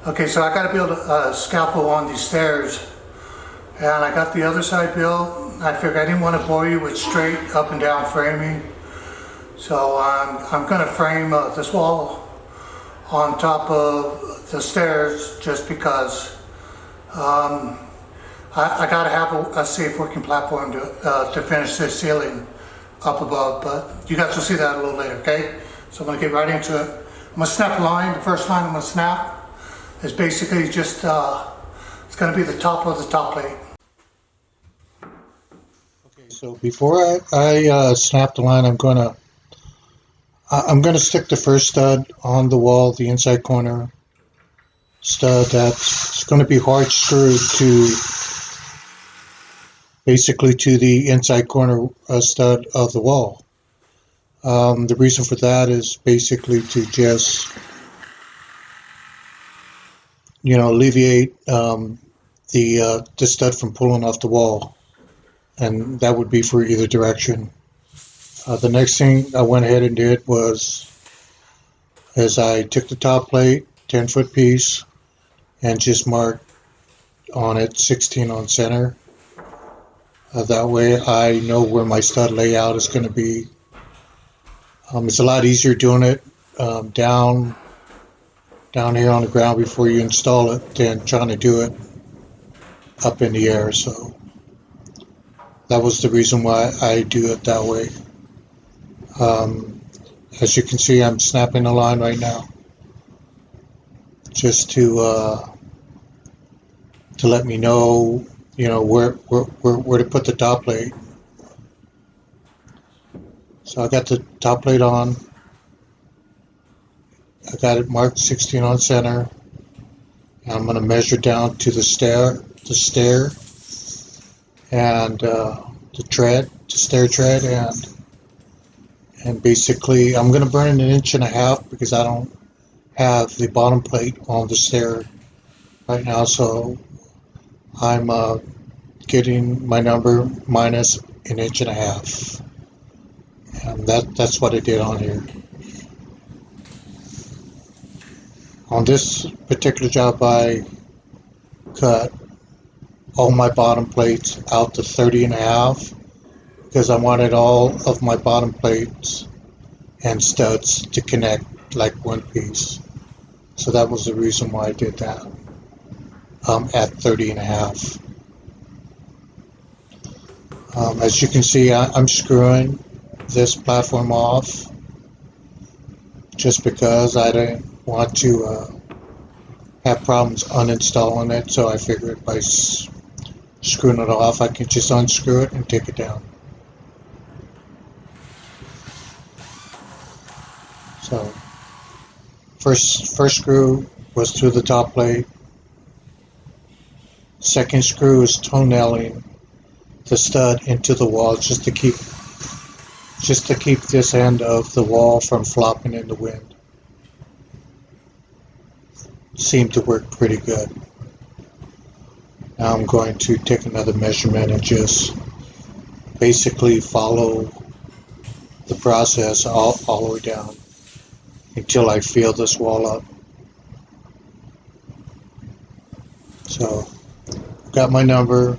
Okay, so I got to build a scaffold on these stairs, and I got the other side built. I figured I didn't want to bore you with straight up and down framing, so I'm going to frame this wall on top of the stairs just because I got to have a safe working platform to finish this ceiling up above, but you guys will see that a little later, okay? So I'm going to get right into it. I'm going to snap a line. The first line I'm going to snap is basically just, it's going to be the top of the top plate. Okay, so before I snap the line, I'm going to stick the first stud on the wall, the inside corner stud. That's going to be hard screwed to basically to the inside corner stud of the wall. The reason for that is basically to just, alleviate the stud from pulling off the wall, and that would be for either direction. The next thing I went ahead and did was, as I took the top plate, 10-foot piece, and just marked on it 16 on center. That way I know where my stud layout is going to be. It's a lot easier doing it down here on the ground before you install it than trying to do it up in the air. So that was the reason why I do it that way. As you can see, I'm snapping the line right now, just to let me know, where to put the top plate. So I got the top plate on. I got it marked 16 on center. And I'm going to measure down to the stair, and the stair tread, and basically I'm going to burn an 1.5 inches because I don't have the bottom plate on the stair right now. So I'm getting my number minus an 1.5 inches, and that's what I did on here. On this particular job, I cut all my bottom plates out to 30.5 because I wanted all of my bottom plates and studs to connect like one piece. So that was the reason why I did that at 30.5. As you can see, I'm screwing this platform off just because I didn't want to have problems uninstalling it, so I figured by screwing it off I can just unscrew it and take it down. So first screw was through the top plate. Second screw is toe-nailing the stud into the wall just to keep this end of the wall from flopping in the wind. Seemed to work pretty good. Now I'm going to take another measurement and just basically follow the process all the way down until I feel this wall up. So I've got my number.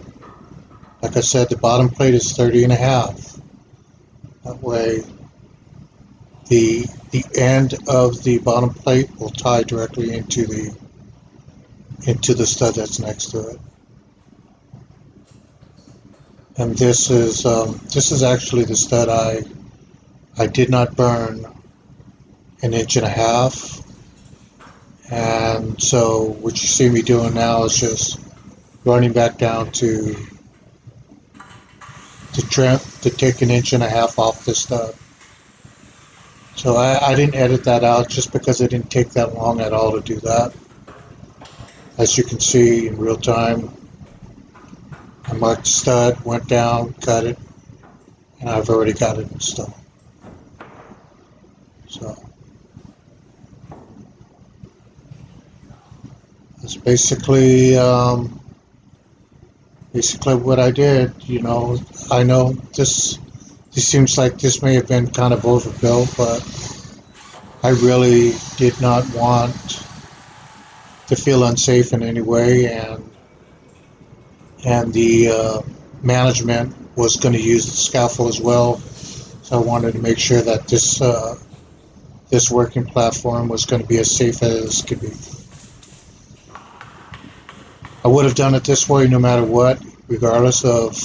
Like I said, the bottom plate is 30.5. That way the end of the bottom plate will tie directly into the stud that's next to it. And this is actually the stud I did not burn an 1.5 inches. And so what you see me doing now is just running back down to take an 1.5 inches off the stud. So I didn't edit that out just because it didn't take that long at all to do that. As you can see in real time, I marked the stud, went down, cut it, and I've already got it installed. So that's basically what I did. I know this seems like this may have been kind of overbuilt, but I really did not want to feel unsafe in any way, and the management was going to use the scaffold as well. So I wanted to make sure that this working platform was going to be as safe as could be. I would have done it this way no matter what, regardless of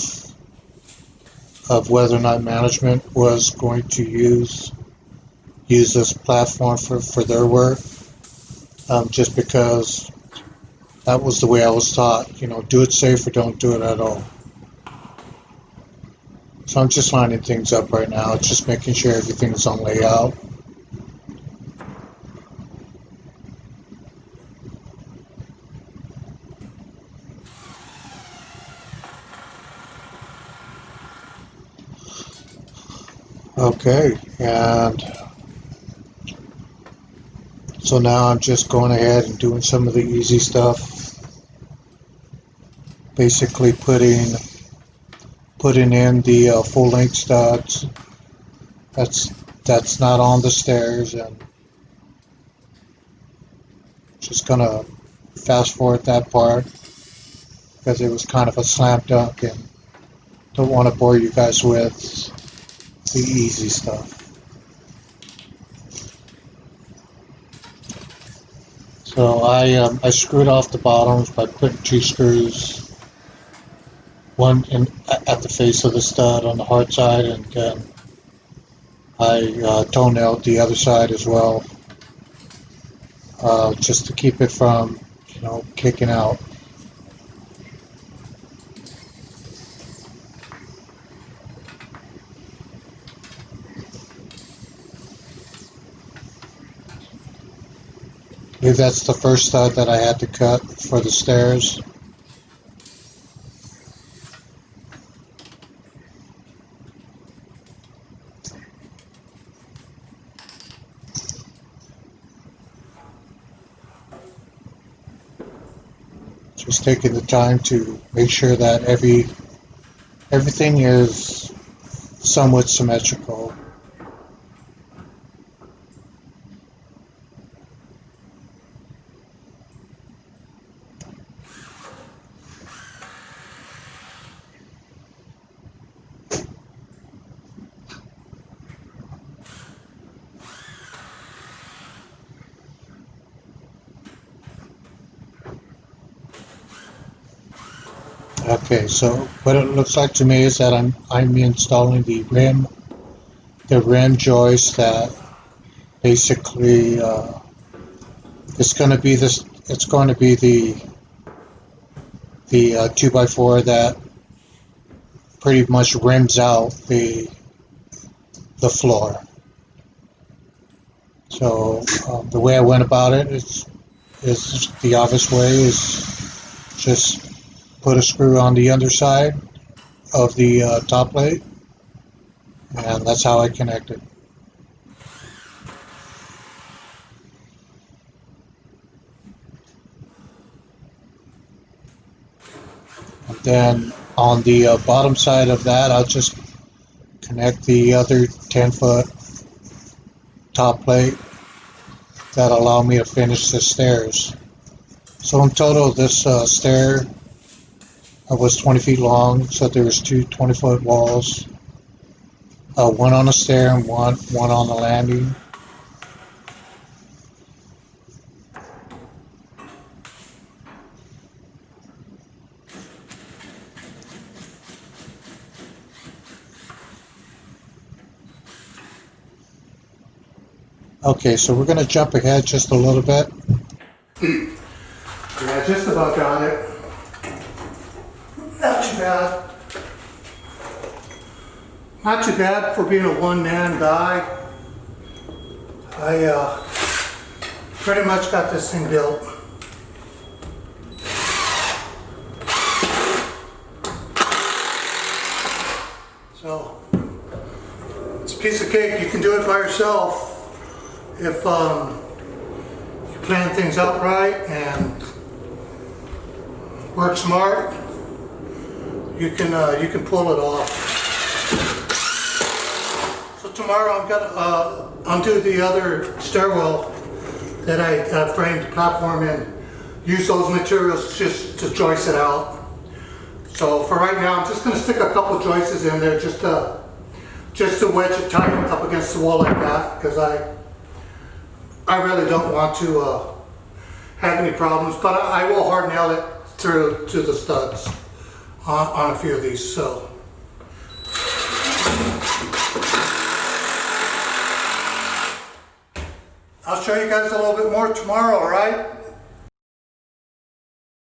whether or not management was going to use this platform for their work. Just because that was the way I was taught. You know, do it safe or don't do it at all. So I'm just lining things up right now, just making sure everything's on layout. Okay, and so now I'm just going ahead and doing some of the easy stuff. Basically putting in the full length studs. That's not on the stairs, and just gonna fast forward that part because it was kind of a slam dunk, and don't want to bore you guys with the easy stuff. So I screwed off the bottoms by putting 2 screws, one at the face of the stud on the hard side, and then I toenailed the other side as well, just to keep it from, kicking out. I believe that's the first stud that I had to cut for the stairs. Just taking the time to make sure that everything is somewhat symmetrical. Okay, so what it looks like to me is that I'm installing the rim joist that basically it's going to be the 2x4 that pretty much rims out the floor. So the way I went about it is the obvious way, is just put a screw on the underside of the top plate, and that's how I connected. And then on the bottom side of that, I'll just connect the other 10-foot top plate that allow me to finish the stairs. So in total, this stair was 20 feet long, so there was 2 20-foot walls, one on the stair and one on the landing. Okay, so we're going to jump ahead just a little bit. Yeah, just about got it. Not too bad. Not too bad for being a one-man guy. I pretty much got this thing built. So, it's a piece of cake. You can do it by yourself if you plan things out right and work smart. You can pull it off. So tomorrow I'm gonna undo the other stairwell that I framed the platform in use those materials just to joist it out. So for right now, I'm just going to stick a couple joists in there just to wedge it tight up against the wall like that, because I really don't want to have any problems, but I will hard nail it through to the studs on a few of these. So I'll show you guys a little bit more tomorrow, all right?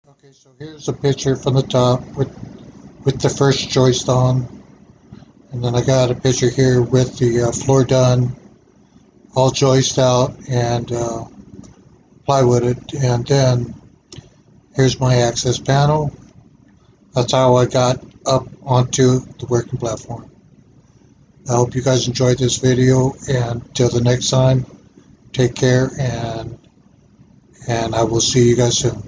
Okay, so here's a picture from the top with the first joist on, and then I got a picture here with the floor done, all joist out and plywooded, and then here's my access panel. That's how I got up onto the working platform. I hope you guys enjoyed this video, and till the next time, take care, and I will see you guys soon.